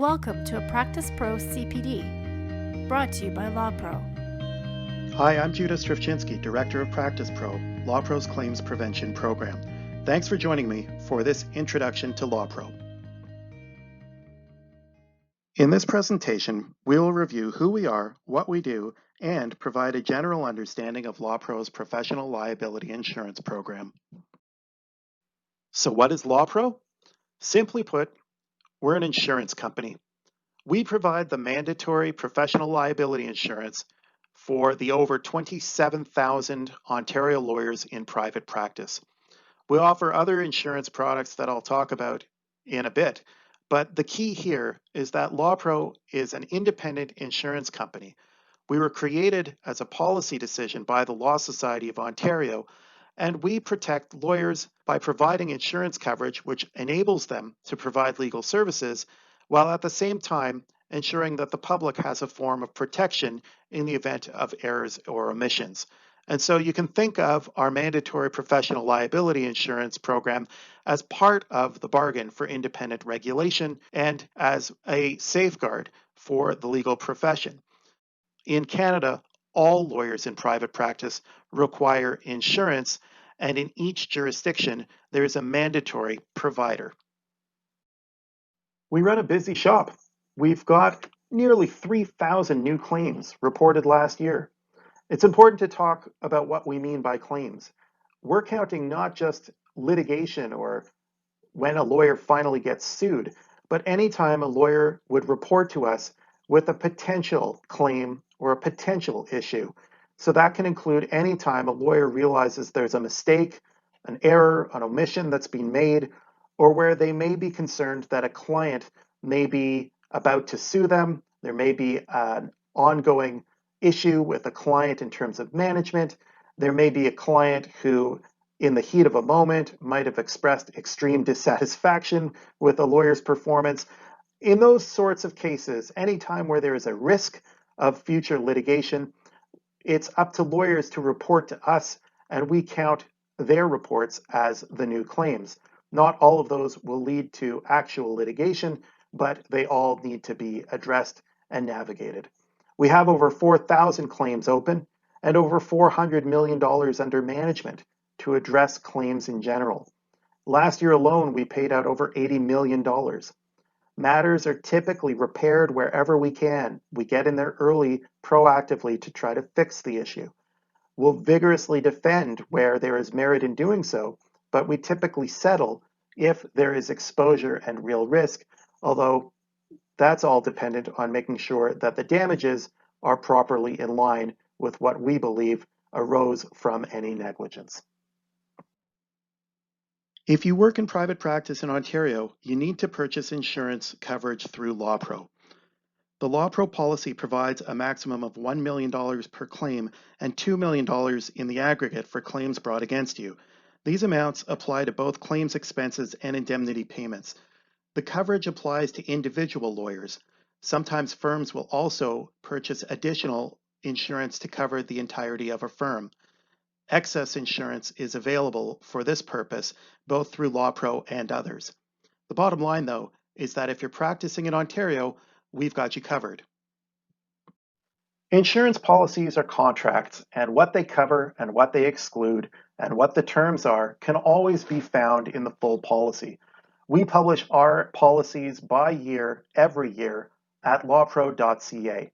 Welcome to a Practice Pro CPD, brought to you by LawPRO. Hi, I'm Judah Strifchinsky, Director of Practice Pro, LawPRO's Claims Prevention Program. Thanks for joining me for this introduction to LawPRO. In this presentation, we will review who we are, what we do, and provide a general understanding of LawPRO's professional liability insurance program. So what is LawPRO? Simply put, we're an insurance company. We provide the mandatory professional liability insurance for the over 27,000 Ontario lawyers in private practice. We offer other insurance products that I'll talk about in a bit, but the key here is that LawPRO is an independent insurance company. We were created as a policy decision by the Law Society of Ontario, and we protect lawyers by providing insurance coverage which enables them to provide legal services, while at the same time ensuring that the public has a form of protection in the event of errors or omissions. And so you can think of our mandatory professional liability insurance program as part of the bargain for independent regulation and as a safeguard for the legal profession. In Canada, all lawyers in private practice require insurance, and in each jurisdiction, there is a mandatory provider. We run a busy shop. We've got nearly 3,000 new claims reported last year. It's important to talk about what we mean by claims. We're counting not just litigation or when a lawyer finally gets sued, but anytime a lawyer would report to us with a potential claim or a potential issue. So that can include any time a lawyer realizes there's a mistake, an error, an omission that's been made, or where they may be concerned that a client may be about to sue them. There may be an ongoing issue with a client in terms of management. There may be a client who, in the heat of a moment, might have expressed extreme dissatisfaction with a lawyer's performance. In those sorts of cases, any time where there is a risk of future litigation, it's up to lawyers to report to us, and we count their reports as the new claims. Not all of those will lead to actual litigation, but they all need to be addressed and navigated. We have over 4,000 claims open and over $400 million under management to address claims in general. Last year alone, we paid out over $80 million. Matters are typically repaired wherever we can. We get in there early, proactively, to try to fix the issue. We'll vigorously defend where there is merit in doing so, but we typically settle if there is exposure and real risk, although that's all dependent on making sure that the damages are properly in line with what we believe arose from any negligence. If you work in private practice in Ontario, you need to purchase insurance coverage through LawPRO. The LawPRO policy provides a maximum of $1 million per claim and $2 million in the aggregate for claims brought against you. These amounts apply to both claims expenses and indemnity payments. The coverage applies to individual lawyers. Sometimes firms will also purchase additional insurance to cover the entirety of a firm. Excess insurance is available for this purpose, both through LawPRO and others. The bottom line, though, is that if you're practicing in Ontario, we've got you covered. Insurance policies are contracts, and what they cover and what they exclude and what the terms are can always be found in the full policy. We publish our policies by year, every year, at lawpro.ca.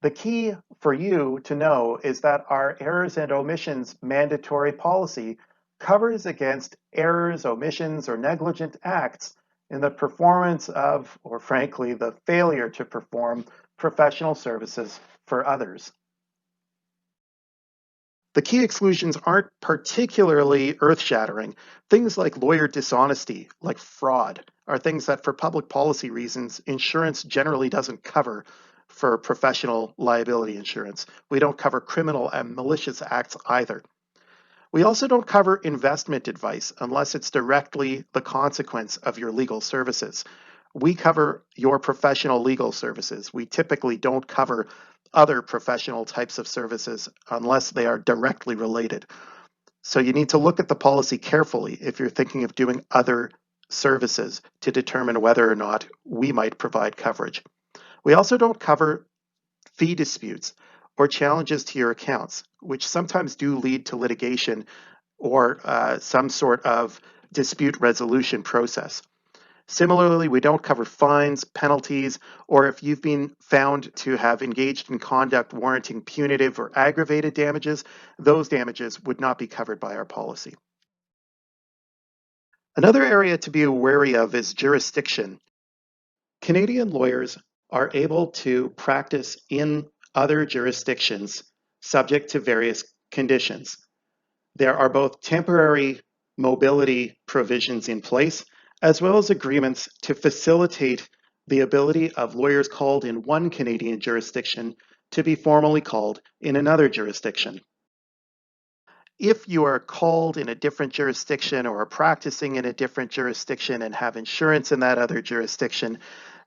The key for you to know is that our errors and omissions mandatory policy covers against errors, omissions, or negligent acts in the performance of, or frankly, the failure to perform professional services for others. The key exclusions aren't particularly earth-shattering. Things like lawyer dishonesty, like fraud, are things that for public policy reasons, insurance generally doesn't cover for professional liability insurance. We don't cover criminal and malicious acts either. We also don't cover investment advice unless it's directly the consequence of your legal services. We cover your professional legal services. We typically don't cover other professional types of services unless they are directly related. So you need to look at the policy carefully if you're thinking of doing other services to determine whether or not we might provide coverage. We also don't cover fee disputes or challenges to your accounts, which sometimes do lead to litigation or some sort of dispute resolution process. Similarly, we don't cover fines, penalties, or if you've been found to have engaged in conduct warranting punitive or aggravated damages, those damages would not be covered by our policy. Another area to be wary of is jurisdiction. Canadian lawyers are able to practice in other jurisdictions subject to various conditions. There are both temporary mobility provisions in place, as well as agreements to facilitate the ability of lawyers called in one Canadian jurisdiction to be formally called in another jurisdiction. If you are called in a different jurisdiction or are practicing in a different jurisdiction and have insurance in that other jurisdiction,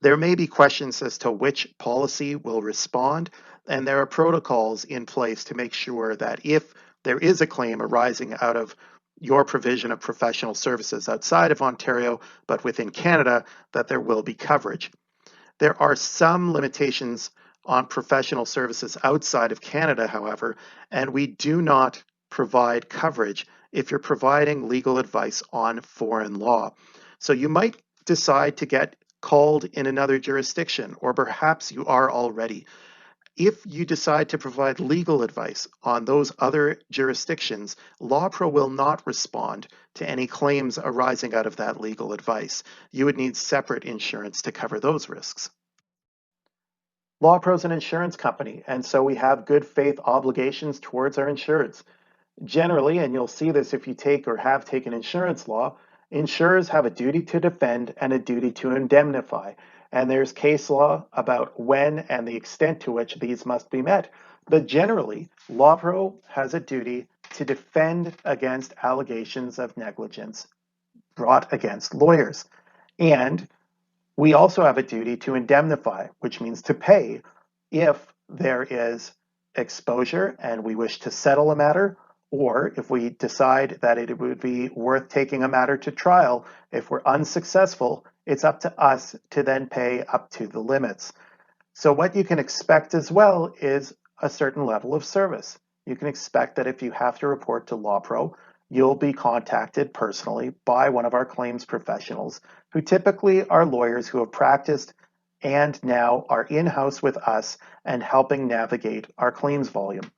there may be questions as to which policy will respond, and there are protocols in place to make sure that if there is a claim arising out of your provision of professional services outside of Ontario, but within Canada, that there will be coverage. There are some limitations on professional services outside of Canada, however, and we do not provide coverage if you're providing legal advice on foreign law. So you might decide to get called in another jurisdiction, or perhaps you are already. If you decide to provide legal advice on those other jurisdictions, LawPRO will not respond to any claims arising out of that legal advice. You would need separate insurance to cover those risks. LawPRO is an insurance company, and so we have good faith obligations towards our insureds. Generally, and you'll see this if you take or have taken insurance law, insurers have a duty to defend and a duty to indemnify. And there's case law about when and the extent to which these must be met. But generally, LawPRO has a duty to defend against allegations of negligence brought against lawyers. And we also have a duty to indemnify, which means to pay if there is exposure and we wish to settle a matter, or if we decide that it would be worth taking a matter to trial. If we're unsuccessful, it's up to us to then pay up to the limits. So what you can expect as well is a certain level of service. You can expect that if you have to report to LawPRO, you'll be contacted personally by one of our claims professionals, who typically are lawyers who have practiced and now are in-house with us and helping navigate our claims volume.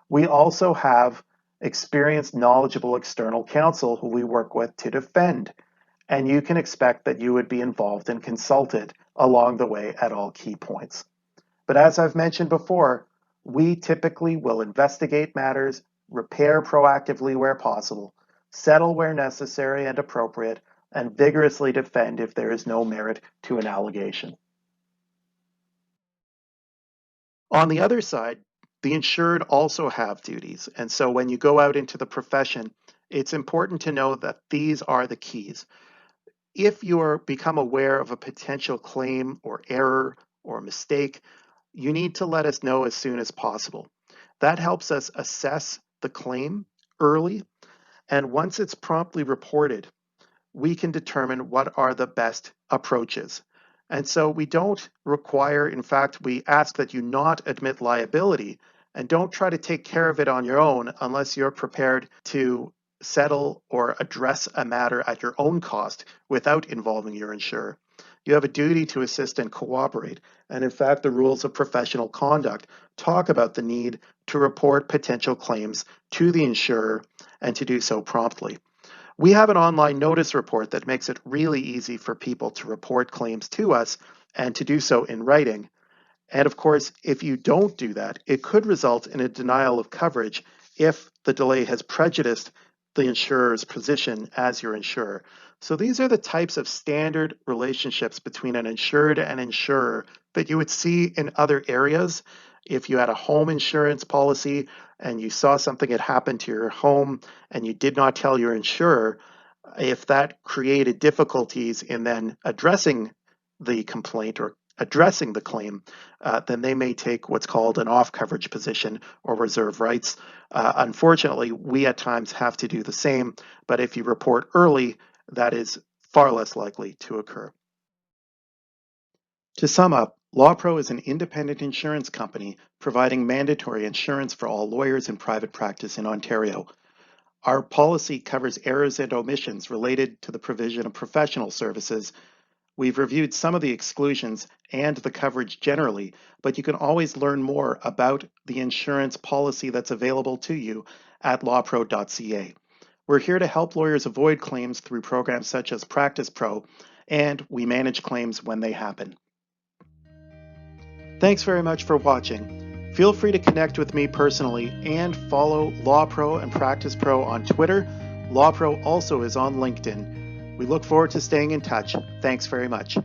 We also have experienced, knowledgeable external counsel who we work with to defend, and you can expect that you would be involved and consulted along the way at all key points. But as I've mentioned before, we typically will investigate matters, repair proactively where possible, settle where necessary and appropriate, and vigorously defend if there is no merit to an allegation. On the other side, the insured also have duties. And so when you go out into the profession, it's important to know that these are the keys. If you become aware of a potential claim or error or mistake, you need to let us know as soon as possible. That helps us assess the claim early, and once it's promptly reported, we can determine what are the best approaches. And so we don't require, in fact, we ask that you not admit liability and don't try to take care of it on your own unless you're prepared to settle or address a matter at your own cost without involving your insurer. You have a duty to assist and cooperate. And in fact, the rules of professional conduct talk about the need to report potential claims to the insurer and to do so promptly. We have an online notice report that makes it really easy for people to report claims to us and to do so in writing. And of course, if you don't do that, it could result in a denial of coverage if the delay has prejudiced the insurer's position as your insurer. So these are the types of standard relationships between an insured and insurer that you would see in other areas. If you had a home insurance policy and you saw something had happened to your home and you did not tell your insurer, if that created difficulties in then addressing the complaint or addressing the claim, then they may take what's called an off-coverage position or reserve rights. Unfortunately, we at times have to do the same, but if you report early, that is far less likely to occur. To sum up, LawPRO is an independent insurance company providing mandatory insurance for all lawyers in private practice in Ontario. Our policy covers errors and omissions related to the provision of professional services. We've reviewed some of the exclusions and the coverage generally, but you can always learn more about the insurance policy that's available to you at lawpro.ca. We're here to help lawyers avoid claims through programs such as Practice Pro, and we manage claims when they happen. Thanks very much for watching. Feel free to connect with me personally and follow LawPRO and Practice Pro on Twitter. LawPRO also is on LinkedIn. We look forward to staying in touch. Thanks very much.